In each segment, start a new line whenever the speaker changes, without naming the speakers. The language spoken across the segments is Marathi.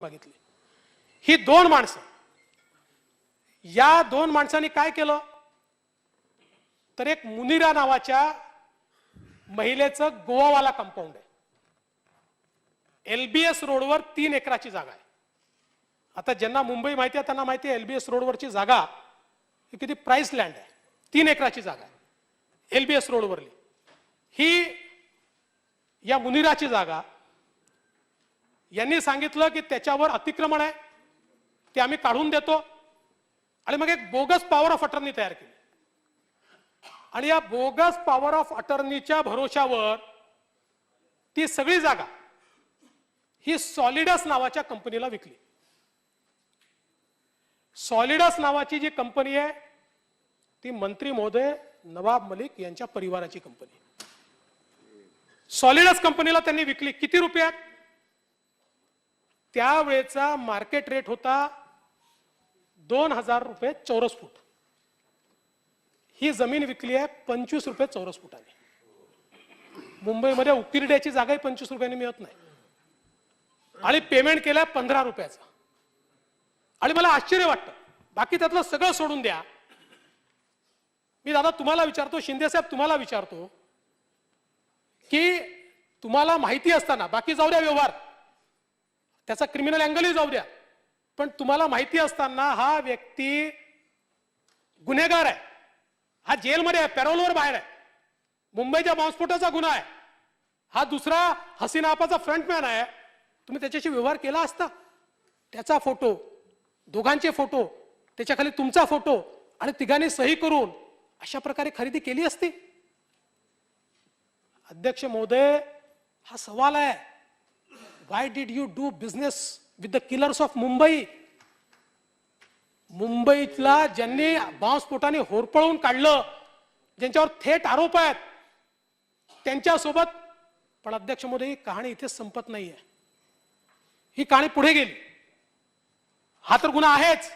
मागितली। ही दोन माणसं, या दोन माणसांनी काय केलं तर एक मुनिरा नावाच्या महिलेचं गोवावाला कंपाऊंड आहे, एलबीएस रोडवर 3 एकराची जागा आहे। आता ज्यांना मुंबई माहिती आहे त्यांना माहिती आहे एलबीएस रोडवरची जागा ही किती प्राइस लँड आहे। 3 एकराची जागा आहे एलबीएस रोडवरली। ही या मुनिराची जागा यांनी सांगितलं की त्याच्यावर अतिक्रमण आहे, ते आम्ही काढून देतो आणि मग एक बोगस पॉवर ऑफ अटर्नी तयार केली आणि या बोगस पॉवर ऑफ अटर्नीच्या भरोशावर ती सगळी जागा ही सॉलिडस नावाच्या कंपनीला विकली। सॉलिडस नावाची जी कंपनी आहे ती मंत्री महोदय नवाब मलिक यांच्या परिवाराची कंपनी। सॉलिडस कंपनीला त्यांनी विकली किती रुपयात? त्यावेळेचा मार्केट रेट होता 2000 रुपये चौरस फूट। ही जमीन विकली आहे 25 रुपये चौरस फुटाने। मुंबईमध्ये उकिरड्याची जागाही 25 रुपयांनी मिळत नाही आणि पेमेंट केलाय 15 रुपयाचा। आणि मला आश्चर्य वाटतं, बाकी त्यातलं सगळं सोडून द्या, मी दादा तुम्हाला विचारतो, शिंदे साहेब तुम्हाला विचारतो की तुम्हाला माहिती असताना, बाकी जाऊ द्या व्यवहार, त्याचा क्रिमिनल अँगलही जाऊ द्या, पण तुम्हाला माहिती असताना हा व्यक्ती गुन्हेगार आहे, हा जेलमध्ये आहे, पॅरोलवर बाहेर आहे, मुंबईच्या बॉम्बस्फोटाचा गुन्हा आहे, हा दुसरा हसीना आपाचा फ्रंटमॅन आहे, तुम्ही त्याच्याशी व्यवहार केला असता? त्याचा फोटो, दोघांचे फोटो, त्याच्या खाली तुमचा फोटो आणि तिघांनी सही करून अशा प्रकारे खरेदी केली असती? अध्यक्ष महोदय, हा सवाल आहे, why did you do business with the killers of Mumbai? मुंबईतला ज्यांनी बॉम्बस्फोटाने होरपळून काढलं, ज्यांच्यावर थेट आरोप आहेत, त्यांच्यासोबत। पण अध्यक्ष महोदय, ही कहाणी इथे संपत नाहीये, ही कहाणी पुढे गेली। हा तर गुन्हा आहेच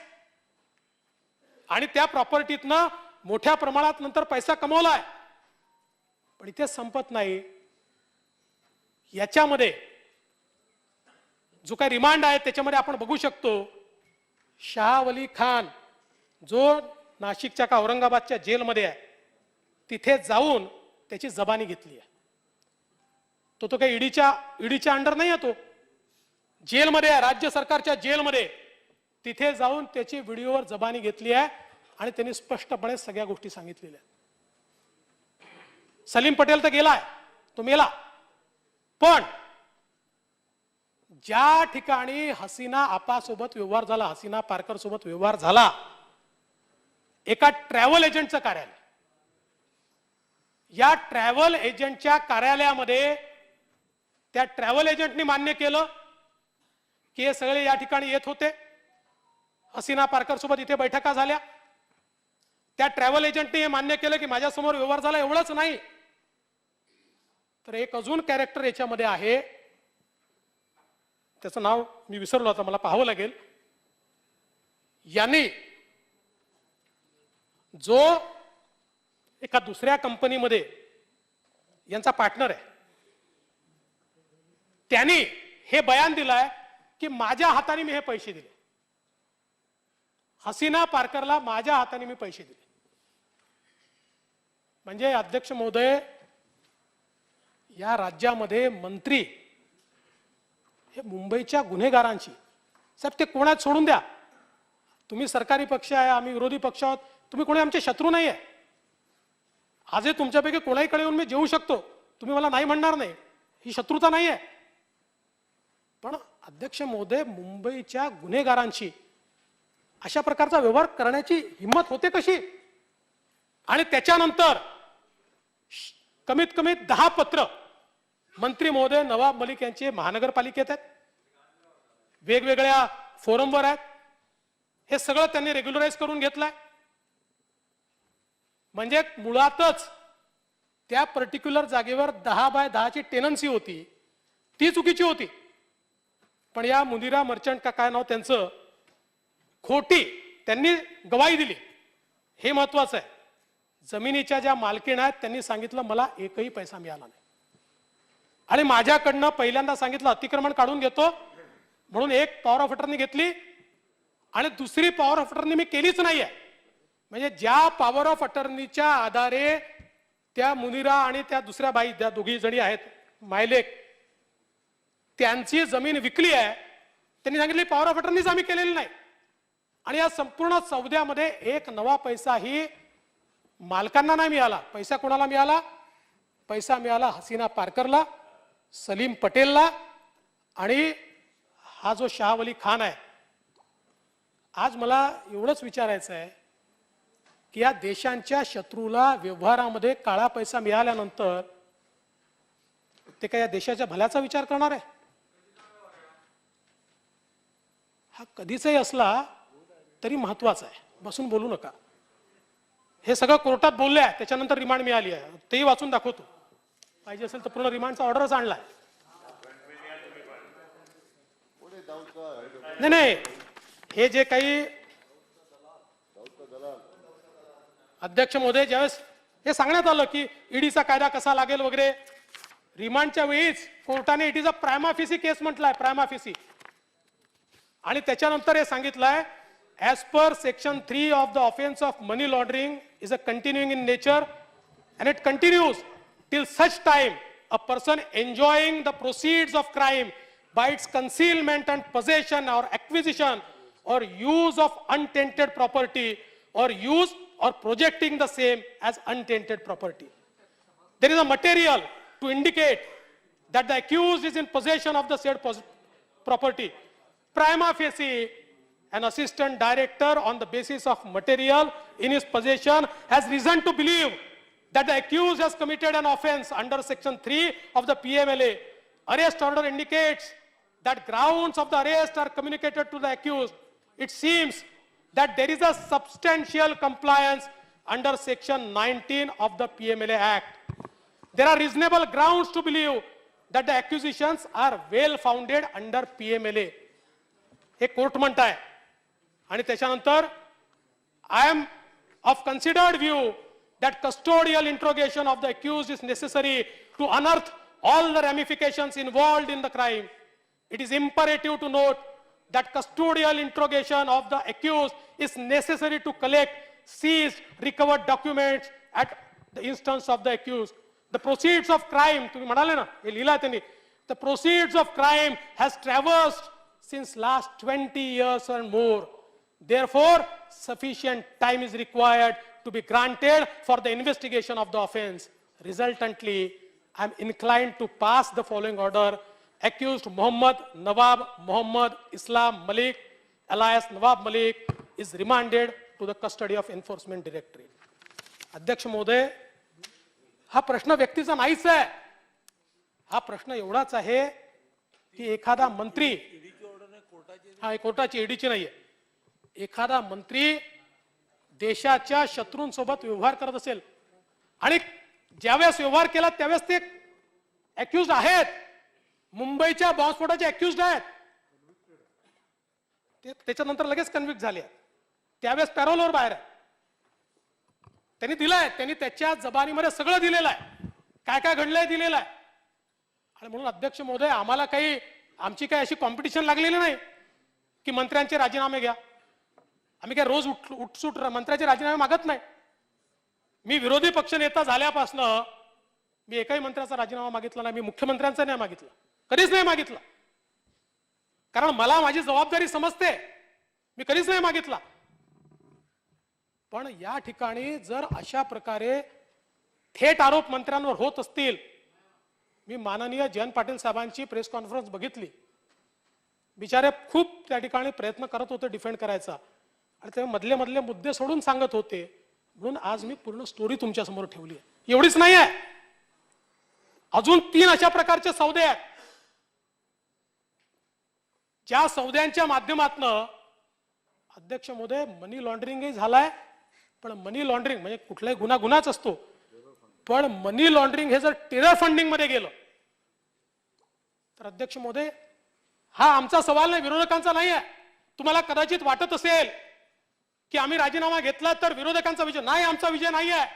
आणि त्या प्रॉपर्टीतनं मोठ्या प्रमाणात नंतर पैसा कमवलाय, पण इथे संपत नाही। याच्यामध्ये जो काही रिमांड आहे त्याच्यामध्ये आपण बघू शकतो, शाहवली खान जो नाशिकच्या का औरंगाबादच्या जेलमध्ये आहे, तिथे जाऊन त्याची जबानी घेतली आहे। तो काही ईडीच्या अंडर नाही आहे, तो जेलमध्ये आहे, राज्य सरकारच्या जेलमध्ये। तिथे जाऊन त्याची व्हिडिओवर जबानी घेतली आहे आणि त्यांनी स्पष्टपणे सगळ्या गोष्टी सांगितलेल्या आहेत। सलीम पटेल तर गेलाय, तो मेला, पण ज्या ठिकाणी हसीना आपासोबत व्यवहार झाला, हसीना पारकर सोबत व्यवहार झाला, एका ट्रॅव्हल एजंटचं कार्यालय, या ट्रॅव्हल एजंटच्या कार्यालयामध्ये त्या ट्रॅव्हल एजंटनी मान्य केलं की हे सगळे या ठिकाणी येत होते, हसीना पारकर सोबत इथे बैठका झाल्या। त्या ट्रॅव्हल एजंटने हे मान्य केलं की माझ्यासमोर व्यवहार झाला। एवढंच नाही तर एक अजून कॅरेक्टर याच्यामध्ये आहे, त्याचं नाव मी विसरलो, आता मला पाहावं लागेल। यांनी जो एका दुसऱ्या कंपनीमध्ये यांचा पार्टनर आहे, त्यांनी हे बयान दिलंय की माझ्या हाताने मी हे पैसे दिले, हसीना पारकरला माझ्या हाताने मी पैसे दिले। म्हणजे अध्यक्ष महोदय, या राज्यामध्ये मंत्री हे मुंबईच्या गुन्हेगारांची, साहेब ते कोणात सोडून द्या, तुम्ही सरकारी पक्ष आहे, आम्ही विरोधी पक्ष आहोत, तुम्ही कोणी आमचे शत्रू नाही आहे। आजही तुमच्यापैकी कोणाहीकडे येऊन मी जेवू शकतो, तुम्ही मला नाही म्हणणार नाही, ही शत्रुता नाही आहे। पण अध्यक्ष महोदय, मुंबईच्या गुन्हेगारांची अशा प्रकारचा व्यवहार करण्याची हिंमत होते कशी? आणि त्याच्यानंतर कमीत कमी 10 पत्र मंत्री महोदय नवाब मलिक यांचे महानगरपालिकेत आहेत, वेगवेगळ्या फोरमवर आहेत, हे सगळं त्यांनी रेग्युलराइज करून घेतलंय। म्हणजे मुळातच त्या पर्टिक्युलर जागेवर 10 बाय 10ची टेनन्सी होती, ती चुकीची होती। पण या मुनिरा मर्चंट का काय नाव त्यांचं, खोटी त्यांनी गवाही दिली, हे महत्वाचं आहे। जमिनीच्या ज्या मालकीण आहेत त्यांनी सांगितलं मला एकही पैसा मिळाला नाही आणि माझ्याकडनं पहिल्यांदा सांगितलं अतिक्रमण काढून घेतो, म्हणून एक पॉवर ऑफ अटर्नी घेतली आणि दुसरी पॉवर ऑफ अटर्नी मी केलीच नाहीये. म्हणजे ज्या पॉवर ऑफ अटर्नीच्या आधारे त्या मुनिरा आणि त्या दुसऱ्या बाई, त्या दोघी जणी आहेत मायलेक, त्यांची जमीन विकली आहे, त्यांनी सांगितली पॉवर ऑफ अटर्नीच आम्ही केलेली नाही. आणि या संपूर्ण सौद्यामध्ये एक नवा पैसाही मालकांना नाही मिळाला. पैसा कोणाला मिळाला? पैसा मिळाला हसीना पारकरला, सलीम पटेलला आणि हा जो शाह वली खान आहे. आज मला एवढंच विचारायचं आहे की या देशांच्या शत्रूला व्यवहारामध्ये काळा पैसा मिळाल्यानंतर ते काय या देशाच्या भल्याचा विचार करणार आहे? हा कधीचाही असला तरी महत्वाचा आहे. बसून बोलू नका. हे सगळं कोर्टात बोलले आहे, त्याच्यानंतर रिमांड मिळाली आहे, तेही वाचून दाखवतो. पाहिजे असेल तर पूर्ण रिमांडचा ऑर्डरच आणलाय. नाही, हे जे काही अध्यक्ष महोदय, ज्यावेळेस हे सांगण्यात आलं की ईडीचा कायदा कसा लागेल वगैरे, रिमांडच्या वेळीच कोर्टाने it is a prima facie case म्हटलाय, प्रायमा फेसी. आणि त्याच्यानंतर हे सांगितलंय as per section 3 of the offense of money laundering is a continuing in nature and it continues till such time a person enjoying the proceeds of crime by its concealment and possession or acquisition or use of untainted property or use or projecting the same as untainted property. There is a material to indicate that the accused is in possession of the said property. Prima facie, an assistant director on the basis of material in his possession has reason to believe that the accused has committed an offense under section 3 of the PMLA. Arrest order indicates that grounds of the arrest are communicated to the accused. It seems that there is a substantial compliance under section 19 of the PMLA Act. There are reasonable grounds to believe that the accusations are well founded under PMLA. हे कोर्ट म्हणताय. आणि त्याच्यानंतर I am of considered view that custodial interrogation of the accused is necessary to unearth all the ramifications involved in the crime. It is imperative to note that custodial interrogation of the accused is necessary to collect seized, recovered documents at the instance of the accused. The proceeds of crime, तुम्ही म्हणाले ना, हे लिहिलं त्यांनी, the proceeds of crime has traversed since last 20 years and more. Therefore, sufficient time is required to be granted for the investigation of the offense. Resultantly, I am inclined to pass the following order. Accused Muhammad Nawab Muhammad Islam Malik, alias Nawab Malik, is remanded to the custody of Enforcement Directorate. अध्यक्ष महोदय, हा प्रश्न व्यक्तीचा नाहीच आहे. हा प्रश्न एवढाच आहे की एखादा मंत्री, हा कोर्टाची ईडीची नाहीये, एखादा मंत्री देशाच्या शत्रूंसोबत व्यवहार करत असेल आणि ज्यावेळेस व्यवहार केला त्यावेळेस ते अक्युज्ड आहेत, मुंबईच्या बॉम्बस्फोटाचे अक्युज्ड आहेत, ते त्याच्यानंतर लगेच कन्व्हिक्ट झाले, त्यावेळेस पॅरोलवर बाहेर आहे. त्यांनी दिलंय, त्यांनी त्याच्या जबानीमध्ये सगळं दिलेलं आहे, काय काय घडलंय दिलेलं आहे. आणि म्हणून अध्यक्ष महोदय, आम्हाला काही, आमची काही अशी कॉम्पिटिशन लागलेली नाही की मंत्र्यांचे राजीनामे घ्या. आम्ही काय रोज उठसूट मंत्र्याचे राजीनामे मागत नाही. मी विरोधी पक्षनेता झाल्यापासनं मी एकाही मंत्र्याचा राजीनामा मागितला नाही. मी मुख्यमंत्र्यांचा नाही मागितला, कधीच नाही मागितला, कारण मला माझी जबाबदारी समजते, मी कधीच नाही मागितला. पण या ठिकाणी जर अशा प्रकारे थेट आरोप मंत्र्यांवर होत असतील, मी माननीय जयंत पाटील साहेबांची प्रेस कॉन्फरन्स बघितली, बिचारे खूप त्या ठिकाणी प्रयत्न करत होते डिफेंड करायचा आणि ते मधले मधले मुद्दे सोडून सांगत होते. म्हणून आज मी पूर्ण स्टोरी तुमच्या समोर ठेवली आहे. एवढीच नाही आहे, अजून 3 अशा प्रकारचे सौदे आहेत ज्या सौद्यांच्या माध्यमातून अध्यक्ष महोदय मनी लॉन्ड्रिंगही झालाय. पण मनी लॉन्ड्रिंग म्हणजे कुठलाही गुन्हाच असतो, पण मनी लॉन्ड्रिंग हे जर टेरर फंडिंग मध्ये गेलं तर अध्यक्ष महोदय, हा आमचा सवाल नाही, विरोधकांचा नाही आहे. तुम्हाला कदाचित वाटत असेल की आम्ही राजीनामा घेतला तर विरोधकांचा विजय, नाही, आमचा विजय नाही आहे.